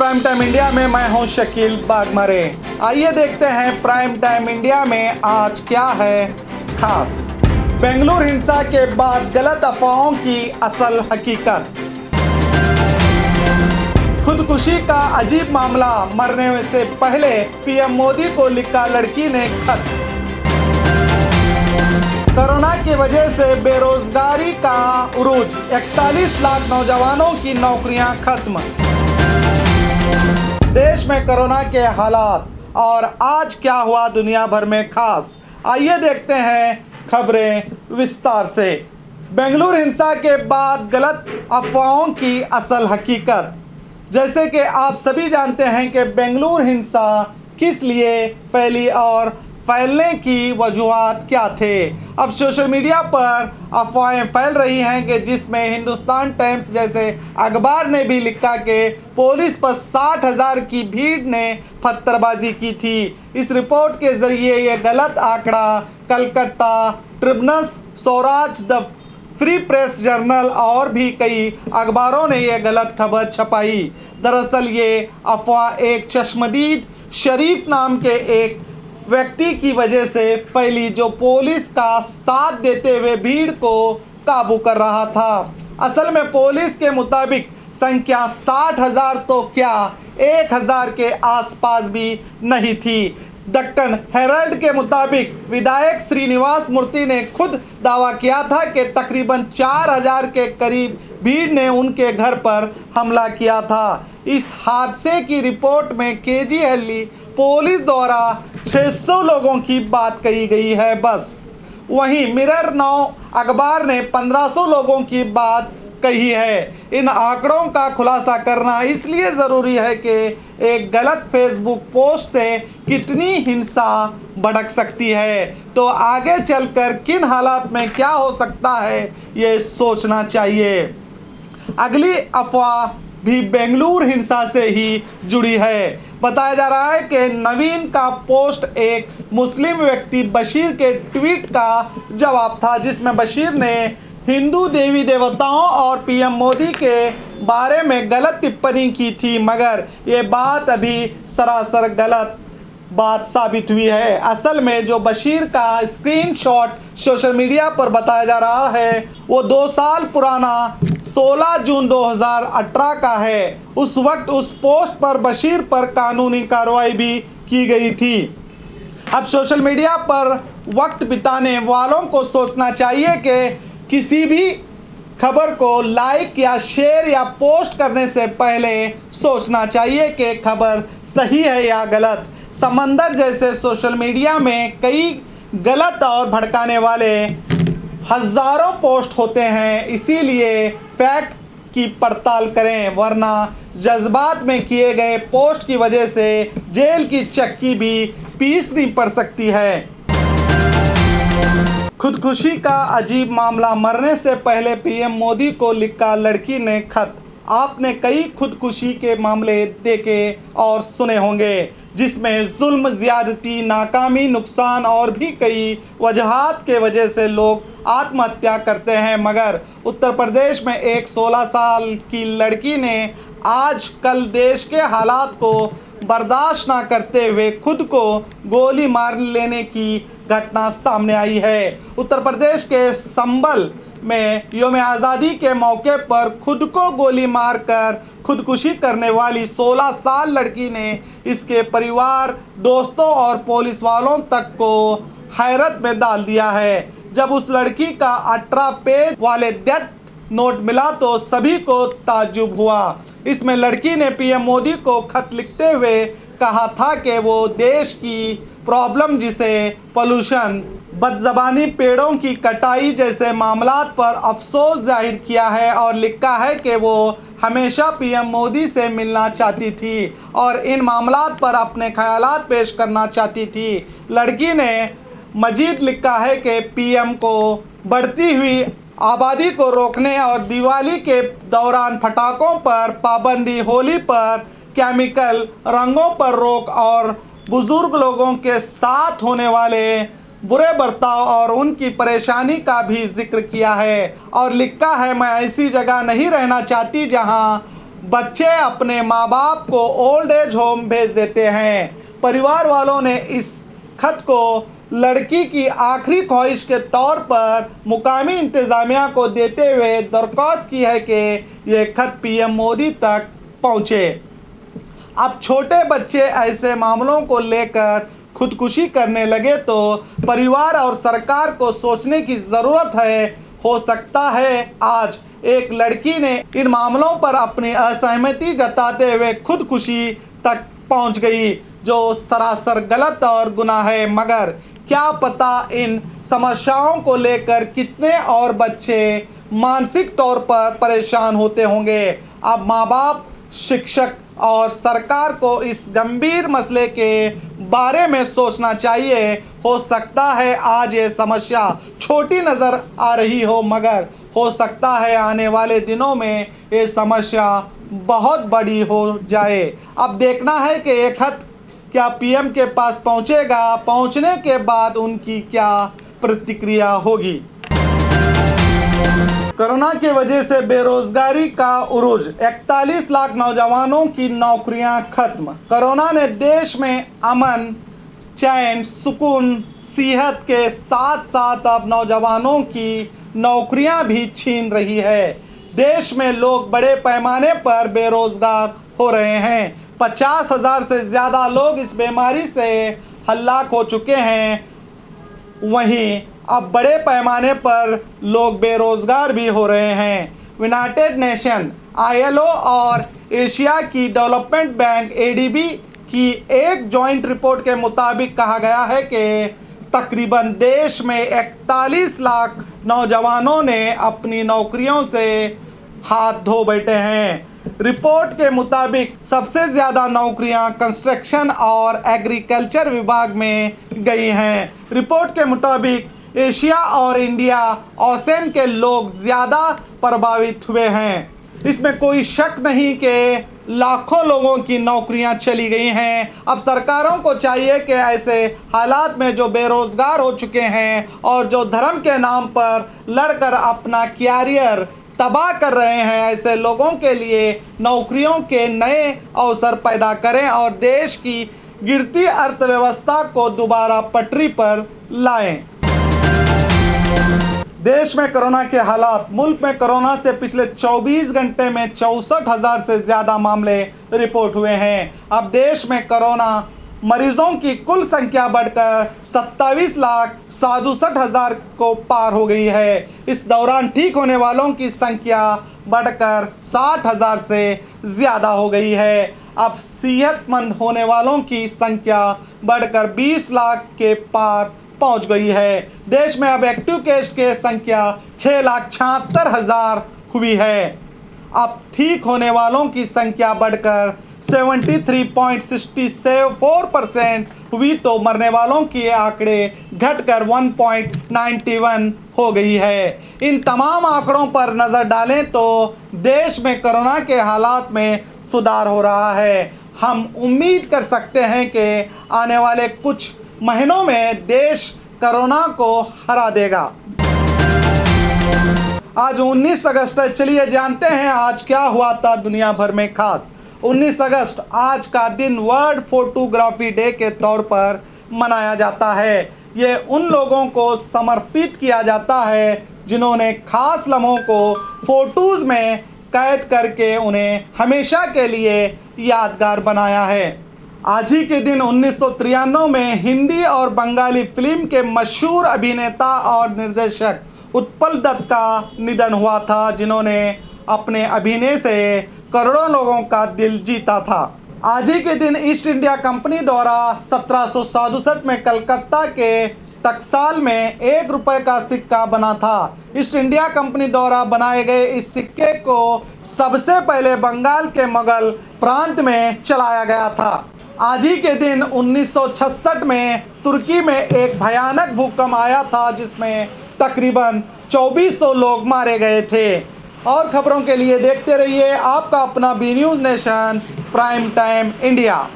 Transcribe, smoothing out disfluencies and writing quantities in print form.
Prime time India में मैं हूं शकील बागमारे। आइए देखते हैं प्राइम टाइम इंडिया में आज क्या है खास। बेंगलुरु हिंसा के बाद गलत अफवाहों की असल हकीकत। खुदकुशी का अजीब मामला, मरने से पहले पीएम मोदी को लिखा लड़की ने खत। कोरोना की वजह से बेरोजगारी का उरूज, 41 लाख नौजवानों की नौकरियां खत्म। देश में कोरोना के हालात और आज क्या हुआ दुनिया भर में खास। आइए देखते हैं खबरें विस्तार से। बेंगलुरु हिंसा के बाद गलत अफवाहों की असल हकीकत। जैसे कि आप सभी जानते हैं कि बेंगलुरु हिंसा किस लिए फैली और फैलने की वजूहात क्या थे। अब सोशल मीडिया पर अफवाहें फैल रही हैं कि जिसमें हिंदुस्तान टाइम्स जैसे अखबार ने भी लिखा कि पुलिस पर 60,000 की भीड़ ने पत्थरबाजी की थी। इस रिपोर्ट के जरिए ये गलत आंकड़ा Calcutta Tribune, Swaraj, the free press journal और भी कई अखबारों ने यह गलत खबर छपाई। दरअसल ये अफवाह एक चश्मदीद शरीफ नाम के एक व्यक्ति की वजह से फैली, जो पुलिस का साथ देते हुए भीड़ को काबू कर रहा था। असल में पुलिस के मुताबिक संख्या 60,000 तो क्या 1,000 के आसपास भी नहीं थी। दक्कन हेराल्ड के मुताबिक विधायक श्रीनिवास मूर्ति ने खुद दावा किया था कि तकरीबन 4,000 के करीब भीड़ ने उनके घर पर हमला किया था। इस हादसे की रिपोर्ट में केजीएलई पुलिस द्वारा 600 लोगों की बात कही गई है बस। वहीं मिरर नाउ अखबार ने 1500 लोगों की बात कही है। इन आंकड़ों का खुलासा करना इसलिए ज़रूरी है कि एक गलत फेसबुक पोस्ट से कितनी हिंसा भड़क सकती है, तो आगे चलकर किन हालात में क्या हो सकता है ये सोचना चाहिए। अगली अफवाह भी बेंगलुरु हिंसा से ही जुड़ी है। बताया जा रहा है कि नवीन का पोस्ट एक मुस्लिम व्यक्ति बशीर के ट्वीट का जवाब था, जिसमें बशीर ने हिंदू देवी देवताओं और पीएम मोदी के बारे में गलत टिप्पणी की थी, मगर ये बात अभी सरासर गलत बात साबित हुई है। असल में जो बशीर का स्क्रीनशॉट सोशल मीडिया पर बताया जा रहा है वो 2 साल पुराना 16 जून 2018 का है। उस वक्त उस पोस्ट पर बशीर पर कानूनी कार्रवाई भी की गई थी। अब सोशल मीडिया पर वक्त बिताने वालों को सोचना चाहिए कि किसी भी खबर को लाइक या शेयर या पोस्ट करने से पहले सोचना चाहिए कि खबर सही है या गलत। समंदर जैसे सोशल मीडिया में कई गलत और भड़काने वाले हज़ारों पोस्ट होते हैं, इसीलिए फैक्ट की पड़ताल करें, वरना जज्बात में किए गए पोस्ट की वजह से जेल की चक्की भी पीसनी पड़ सकती है। खुदकुशी का अजीब मामला, मरने से पहले पीएम मोदी को लिखा लड़की ने खत। आपने कई खुदकुशी के मामले देखे और सुने होंगे, जिसमें जुल्म, ज्यादती, नाकामी, नुकसान और भी कई वजहात के वजह से लोग आत्महत्या करते हैं। मगर उत्तर प्रदेश में एक 16 साल की लड़की ने आज कल देश के हालात को बर्दाश्त ना करते हुए खुद को गोली मार लेने की घटना सामने आई है। उत्तर प्रदेश के संभल में यौम आज़ादी के मौके पर खुद को गोली मारकर खुदकुशी करने वाली 16 साल लड़की ने इसके परिवार, दोस्तों और पुलिस वालों तक को हैरत में डाल दिया है। जब उस लड़की का 18 पेज वाले डेथ नोट मिला तो सभी को ताज्जुब हुआ। इसमें लड़की ने पीएम मोदी को खत लिखते हुए कहा था कि वो देश की प्रॉब्लम, जिसे पोल्यूशन, बदज़बानी, पेड़ों की कटाई जैसे मामलात पर अफसोस जाहिर किया है और लिखा है कि वो हमेशा पीएम मोदी से मिलना चाहती थी और इन मामलात पर अपने ख्यालात पेश करना चाहती थी। लड़की ने मजीद लिखा है कि पीएम को बढ़ती हुई आबादी को रोकने और दिवाली के दौरान पटाखों पर पाबंदी, होली पर केमिकल रंगों पर रोक और बुजुर्ग लोगों के साथ होने वाले बुरे बर्ताव और उनकी परेशानी का भी जिक्र किया है और लिखा है, मैं ऐसी जगह नहीं रहना चाहती जहां बच्चे अपने माँ बाप को ओल्ड एज होम भेज देते हैं। परिवार वालों ने इस खत को लड़की की आखिरी ख्वाहिश के तौर पर मुकामी इंतज़ामिया को देते हुए दरख्वास्त की है कि ये खत पीएम मोदी तक पहुँचे। अब छोटे बच्चे ऐसे मामलों को लेकर खुदकुशी करने लगे तो परिवार और सरकार को सोचने की ज़रूरत है। हो सकता है आज एक लड़की ने इन मामलों पर अपनी असहमति जताते हुए खुदकुशी तक पहुंच गई, जो सरासर गलत और गुनाह है। मगर क्या पता इन समस्याओं को लेकर कितने और बच्चे मानसिक तौर पर परेशान होते होंगे। अब माँ बाप, शिक्षक और सरकार को इस गंभीर मसले के बारे में सोचना चाहिए। हो सकता है आज ये समस्या छोटी नज़र आ रही हो, मगर हो सकता है आने वाले दिनों में ये समस्या बहुत बड़ी हो जाए। अब देखना है कि ये खत क्या पीएम के पास पहुंचेगा, पहुंचने के बाद उनकी क्या प्रतिक्रिया होगी। कोरोना की वजह से बेरोजगारी का उरूज, 41 लाख नौजवानों की नौकरियां खत्म। कोरोना ने देश में अमन, चैन, सुकून, सेहत के साथ साथ अब नौजवानों की नौकरियां भी छीन रही है। देश में लोग बड़े पैमाने पर बेरोजगार हो रहे हैं। 50,000 से ज़्यादा लोग इस बीमारी से हलाक हो चुके हैं। वहीं अब बड़े पैमाने पर लोग बेरोजगार भी हो रहे हैं। यूनाइटेड नेशन, ILO और एशिया की डेवलपमेंट बैंक ADB की एक जॉइंट रिपोर्ट के मुताबिक कहा गया है कि तकरीबन देश में 41 लाख नौजवानों ने अपनी नौकरियों से हाथ धो बैठे हैं। रिपोर्ट के मुताबिक सबसे ज़्यादा नौकरियां कंस्ट्रक्शन और एग्रीकल्चर विभाग में गई हैं। रिपोर्ट के मुताबिक एशिया और इंडिया ओशन के लोग ज़्यादा प्रभावित हुए हैं। इसमें कोई शक नहीं कि लाखों लोगों की नौकरियां चली गई हैं। अब सरकारों को चाहिए कि ऐसे हालात में जो बेरोज़गार हो चुके हैं और जो धर्म के नाम पर लड़कर अपना कैरियर तबाह कर रहे हैं, ऐसे लोगों के लिए नौकरियों के नए अवसर पैदा करें और देश की गिरती अर्थव्यवस्था को दोबारा पटरी पर लाएं। देश में कोरोना के हालात। मुल्क में कोरोना से पिछले 24 घंटे में 64,000 से ज़्यादा मामले रिपोर्ट हुए हैं। अब देश में कोरोना मरीजों की कुल संख्या बढ़कर 27,67,000 को पार हो गई है। इस दौरान ठीक होने वालों की संख्या बढ़कर 60,000 से ज़्यादा हो गई है। अब सेहतमंद होने वालों की संख्या बढ़कर 20 लाख के पार पहुंच गई है। देश में अब एक्टिव केस की संख्या 6,76,000 हुई है। अब ठीक होने वालों की संख्या बढ़कर 73.64% हुई तो मरने वालों के आंकड़े घटकर 1.91 हो गई है। इन तमाम आंकड़ों पर नज़र डालें तो देश में कोरोना के हालात में सुधार हो रहा है। हम उम्मीद कर सकते हैं कि आने वाले कुछ महीनों में देश कोरोना को हरा देगा। आज 19 अगस्त है। चलिए जानते हैं आज क्या हुआ था दुनिया भर में खास। 19 अगस्त आज का दिन वर्ल्ड फोटोग्राफी डे के तौर पर मनाया जाता है। ये उन लोगों को समर्पित किया जाता है जिन्होंने खास लम्हों को फोटोज़ में कैद करके उन्हें हमेशा के लिए यादगार बनाया है। आज ही के दिन 1993 में हिंदी और बंगाली फिल्म के मशहूर अभिनेता और निर्देशक उत्पल दत्त का निधन हुआ था, जिन्होंने अपने अभिनय से करोड़ों लोगों का दिल जीता था। आज ही के दिन ईस्ट इंडिया कंपनी द्वारा 1767 में कलकत्ता के टकसाल में 1 रुपये का सिक्का बना था। ईस्ट इंडिया कंपनी द्वारा बनाए गए इस सिक्के को सबसे पहले बंगाल के मुगल प्रांत में चलाया गया था। आज ही के दिन 1966 में तुर्की में एक भयानक भूकंप आया था, जिसमें तकरीबन 2400 लोग मारे गए थे। और खबरों के लिए देखते रहिए आपका अपना B news nation prime time India.